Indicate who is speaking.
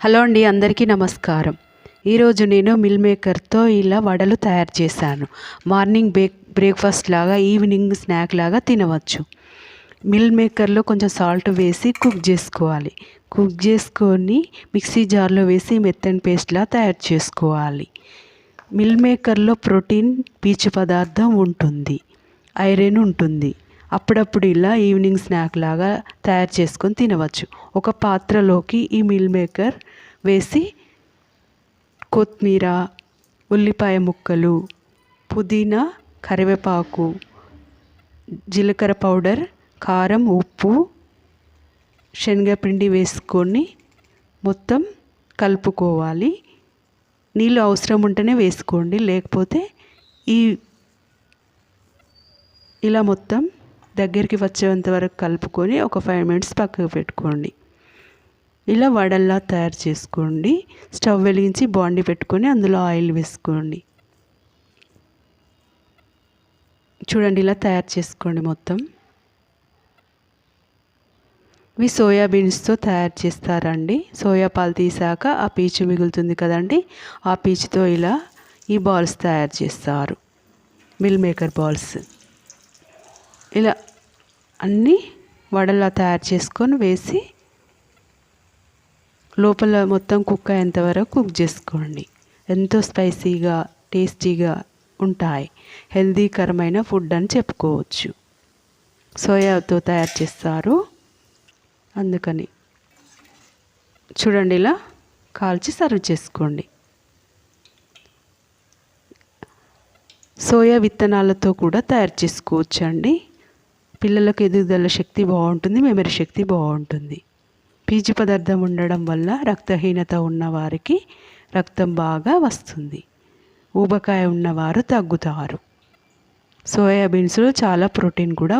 Speaker 1: Hello అండి, అందరికీ నమస్కారం. ఈరోజు నేను మిల్ మేకర్తో ఇలా వడలు తయారు చేశాను. మార్నింగ్ బ్రేక్ఫాస్ట్ లాగా, ఈవినింగ్ స్నాక్ లాగా తినవచ్చు. మిల్ మేకర్లో కొంచెం సాల్ట్ వేసి కుక్ చేసుకోవాలి. కుక్ చేసుకొని మిక్సీ జార్లో వేసి మెత్తని పేస్ట్లా తయారు చేసుకోవాలి. మిల్ మేకర్లో ప్రోటీన్, పీచు పదార్థం ఉంటుంది, ఐరన్ ఉంటుంది. అప్పుడప్పుడు ఇలా ఈవినింగ్ స్నాక్ లాగా తయారు చేసుకొని తినవచ్చు. ఒక పాత్రలోకి ఈ మిల్ మేకర్ వేసి కొత్తిమీర, ఉల్లిపాయ ముక్కలు, పుదీనా, కరివేపాకు, జీలకర్ర పౌడర్, కారం, ఉప్పు, శనగపిండి వేసుకొని మొత్తం కలుపుకోవాలి. నీళ్ళు అవసరం ఉంటేనే వేసుకోండి, లేకపోతే ఇలా మొత్తం దగ్గరికి వచ్చేంత వరకు కలుపుకొని ఒక 5 minutes పక్కకు పెట్టుకోండి. ఇలా వడల్లా తయారు చేసుకోండి. స్టవ్ వెలిగించి బాండి పెట్టుకొని అందులో ఆయిల్ వేసుకోండి. చూడండి, ఇలా తయారు చేసుకోండి మొత్తం. ఇవి సోయాబీన్స్తో తయారు చేస్తారండి. సోయా పాలు తీసాక ఆ పీచు మిగులుతుంది కదండి, ఆ పీచుతో ఇలా ఈ బాల్స్ తయారు చేస్తారు, మిల్ మేకర్ బాల్స్. ఇలా అన్నీ వడలా తయారు చేసుకొని వేసి లోపల మొత్తం కుక్ అయ్యేంత వరకు కుక్ చేసుకోండి. ఎంతో స్పైసీగా, టేస్టీగా ఉంటాయి. హెల్దీకరమైన ఫుడ్ అని చెప్పుకోవచ్చు. సోయాతో తయారు చేస్తారు, అందుకని. చూడండి, ఇలా కాల్చి సర్వ్ చేసుకోండి. సోయా విత్తనాలతో కూడా తయారు చేసుకోవచ్చు అండి. పిల్లలకు ఎదుగుదల శక్తి బాగుంటుంది, మెమరీ శక్తి బాగుంటుంది. పీచు పదార్థం ఉండడం వల్ల రక్తహీనత ఉన్నవారికి రక్తం బాగా వస్తుంది. ఊబకాయ ఉన్నవారు తగ్గుతారు. సోయాబీన్స్లో చాలా ప్రోటీన్ కూడా